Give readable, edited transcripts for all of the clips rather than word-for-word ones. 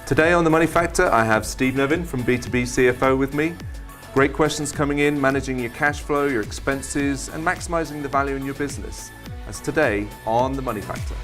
Today on The Money Factor, I have Steve Nevin from B2B CFO with me. Great questions coming in, managing your cash flow, your expenses, and maximizing the value in your business. That's today on The Money Factor.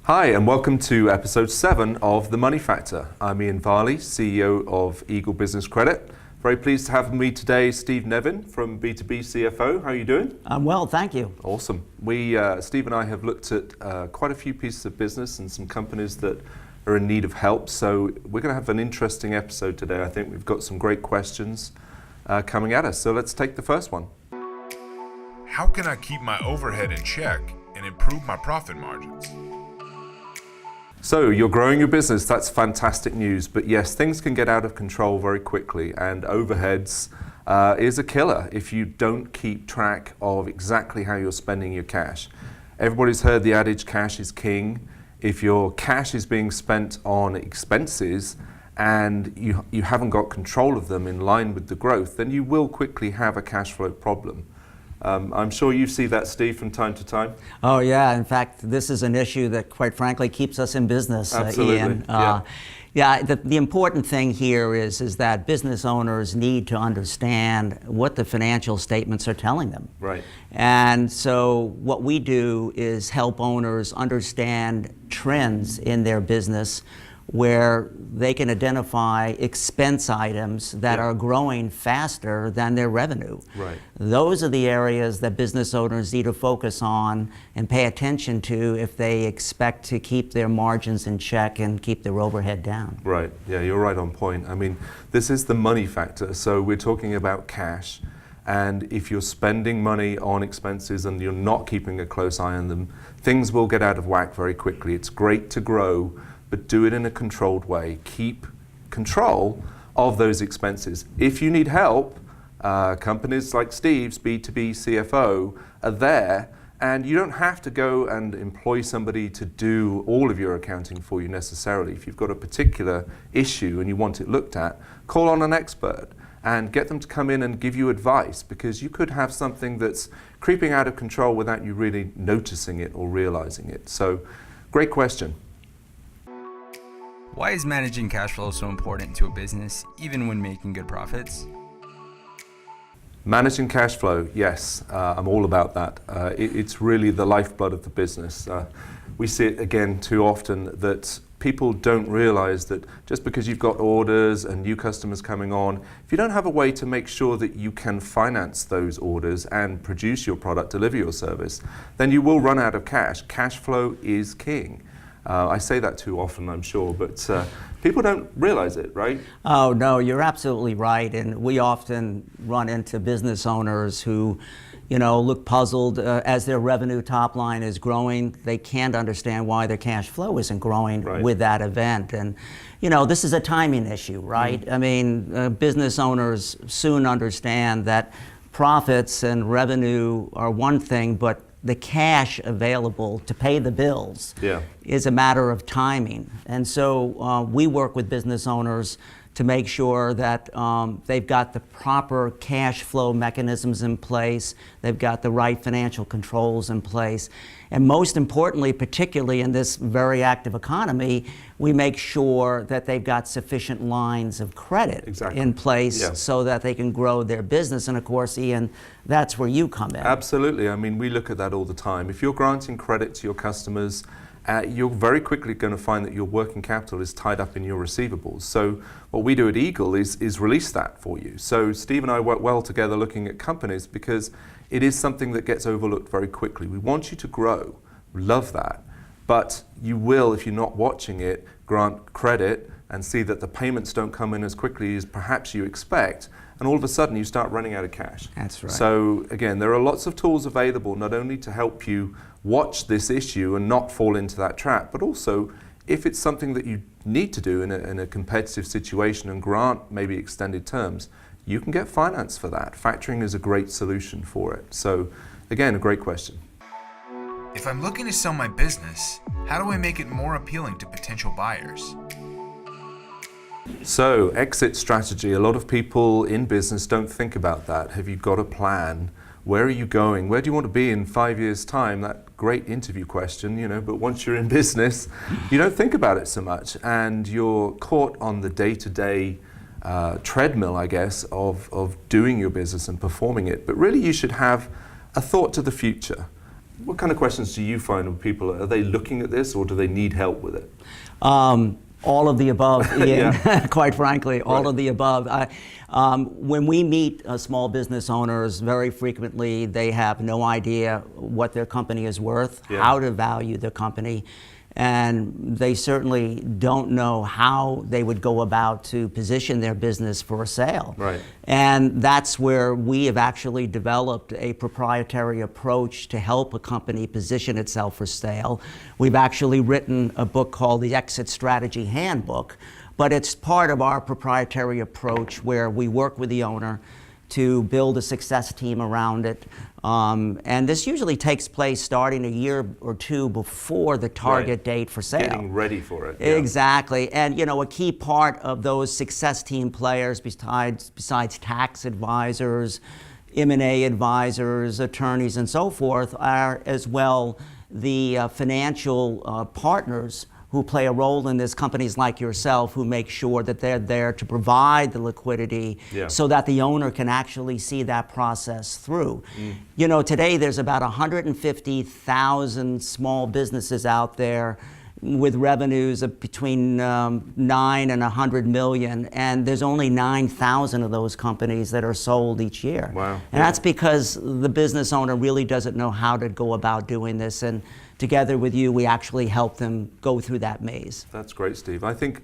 Hi, and welcome to episode 7 of The Money Factor. I'm Ian Varley, CEO of Eagle Business Credit. Very pleased to have with me today Steve Nevin from B2B CFO. How are you doing? I'm well, thank you. Awesome. Steve and I have looked at quite a few pieces of business and some companies that are in need of help. So we're going to have an interesting episode today. I think we've got some great questions coming at us. So let's take the first one. How can I keep my overhead in check and improve my profit margins? So you're growing your business, that's fantastic news, but yes, things can get out of control very quickly, and overheads is a killer if you don't keep track of exactly how you're spending your cash. Everybody's heard the adage, cash is king. If your cash is being spent on expenses and you haven't got control of them in line with the growth, then you will quickly have a cash flow problem. I'm sure you see that, Steve, from time to time. Oh yeah, in fact, this is an issue that quite frankly keeps us in business, Absolutely. Ian. The important thing here is that business owners need to understand what the financial statements are telling them. Right. And so what we do is help owners understand trends in their business where they can identify expense items that are growing faster than their revenue. Right. Those are the areas that business owners need to focus on and pay attention to if they expect to keep their margins in check and keep their overhead down. Right, yeah, you're right on point. I mean, this is the money factor, so we're talking about cash, and if you're spending money on expenses and you're not keeping a close eye on them, things will get out of whack very quickly. It's great to grow, but do it in a controlled way. Keep control of those expenses. If you need help, companies like Steve's, B2B CFO, are there, and you don't have to go and employ somebody to do all of your accounting for you necessarily. If you've got a particular issue and you want it looked at, call on an expert and get them to come in and give you advice, because you could have something that's creeping out of control without you really noticing it or realizing it. So, great question. Why is managing cash flow so important to a business, even when making good profits? Managing cash flow, yes, I'm all about that. It's really the lifeblood of the business. We see it again too often that people don't realize that just because you've got orders and new customers coming on, if you don't have a way to make sure that you can finance those orders and produce your product, deliver your service, then you will run out of cash. Cash flow is king. I say that too often, I'm sure, but people don't realize it, right? Oh no, you're absolutely right, and we often run into business owners who, look puzzled as their revenue top line is growing. They can't understand why their cash flow isn't growing with that event, and this is a timing issue, right? I mean, business owners soon understand that profits and revenue are one thing, but the cash available to pay the bills is a matter of timing. And so we work with business owners to make sure that they've got the proper cash flow mechanisms in place, they've got the right financial controls in place, and most importantly, particularly in this very active economy, we make sure that they've got sufficient lines of credit in place so that they can grow their business. And of course, Ian, that's where you come in. Absolutely. I mean, we look at that all the time. If you're granting credit to your customers, you're very quickly going to find that your working capital is tied up in your receivables. So what we do at Eagle is release that for you. So Steve and I work well together looking at companies because it is something that gets overlooked very quickly. We want you to grow. We love that. But you will, if you're not watching it, grant credit and see that the payments don't come in as quickly as perhaps you expect, and all of a sudden you start running out of cash. That's right. So again, there are lots of tools available not only to help you watch this issue and not fall into that trap, but also if it's something that you need to do in a competitive situation and grant maybe extended terms, you can get finance for that. Factoring is a great solution for it. So again, a great question. If I'm looking to sell my business, how do I make it more appealing to potential buyers? So, exit strategy. A lot of people in business don't think about that. Have you got a plan? Where are you going? Where do you want to be in 5 years' time? That great interview question, but once you're in business, you don't think about it so much, and you're caught on the day-to-day treadmill, I guess, of doing your business and performing it. But really, you should have a thought to the future. What kind of questions do you find when people, are they looking at this, or do they need help with it? All of the above, Ian, Yeah. quite frankly, all Right. of the above. When we meet small business owners, very frequently they have no idea what their company is worth, Yeah. how to value their company, and they certainly don't know how they would go about to position their business for a sale. Right. And that's where we have actually developed a proprietary approach to help a company position itself for sale. We've actually written a book called the Exit Strategy Handbook, but it's part of our proprietary approach where we work with the owner to build a success team around it. And this usually takes place starting a year or two before the target Right. date for sale. Getting ready for it. Yeah. Exactly. And a key part of those success team players, besides tax advisors, M&A advisors, attorneys, and so forth, are as well the financial partners who play a role in this, companies like yourself who make sure that they're there to provide the liquidity Yeah. so that the owner can actually see that process through. Today there's about 150,000 small businesses out there with revenues of between 9 and 100 million, and there's only 9,000 of those companies that are sold each year. Wow. And that's because the business owner really doesn't know how to go about doing this, and together with you, we actually help them go through that maze. That's great, Steve. I think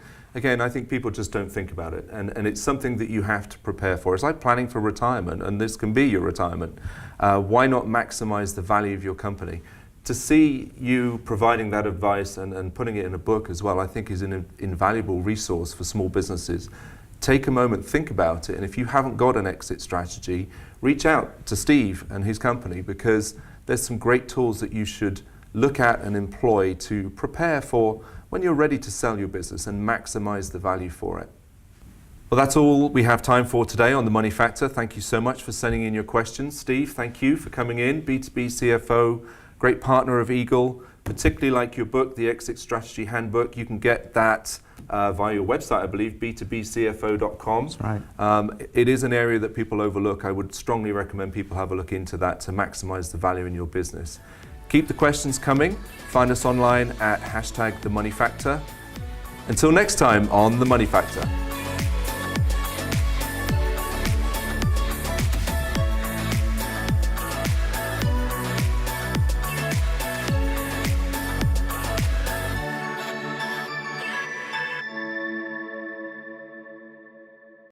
people just don't think about it, and it's something that you have to prepare for. It's like planning for retirement, and this can be your retirement. Why not maximize the value of your company? To see you providing that advice and putting it in a book as well, I think is an invaluable resource for small businesses. Take a moment, think about it, and if you haven't got an exit strategy, reach out to Steve and his company, because there's some great tools that you should look at and employ to prepare for when you're ready to sell your business and maximize the value for it. Well, that's all we have time for today on The Money Factor. Thank you so much for sending in your questions. Steve, thank you for coming in. B2B CFO, great partner of Eagle, particularly like your book, The Exit Strategy Handbook. You can get that via your website, I believe, b2bcfo.com. That's right. It is an area that people overlook. I would strongly recommend people have a look into that to maximize the value in your business. Keep the questions coming. Find us online at #TheMoneyFactor. Until next time on The Money Factor.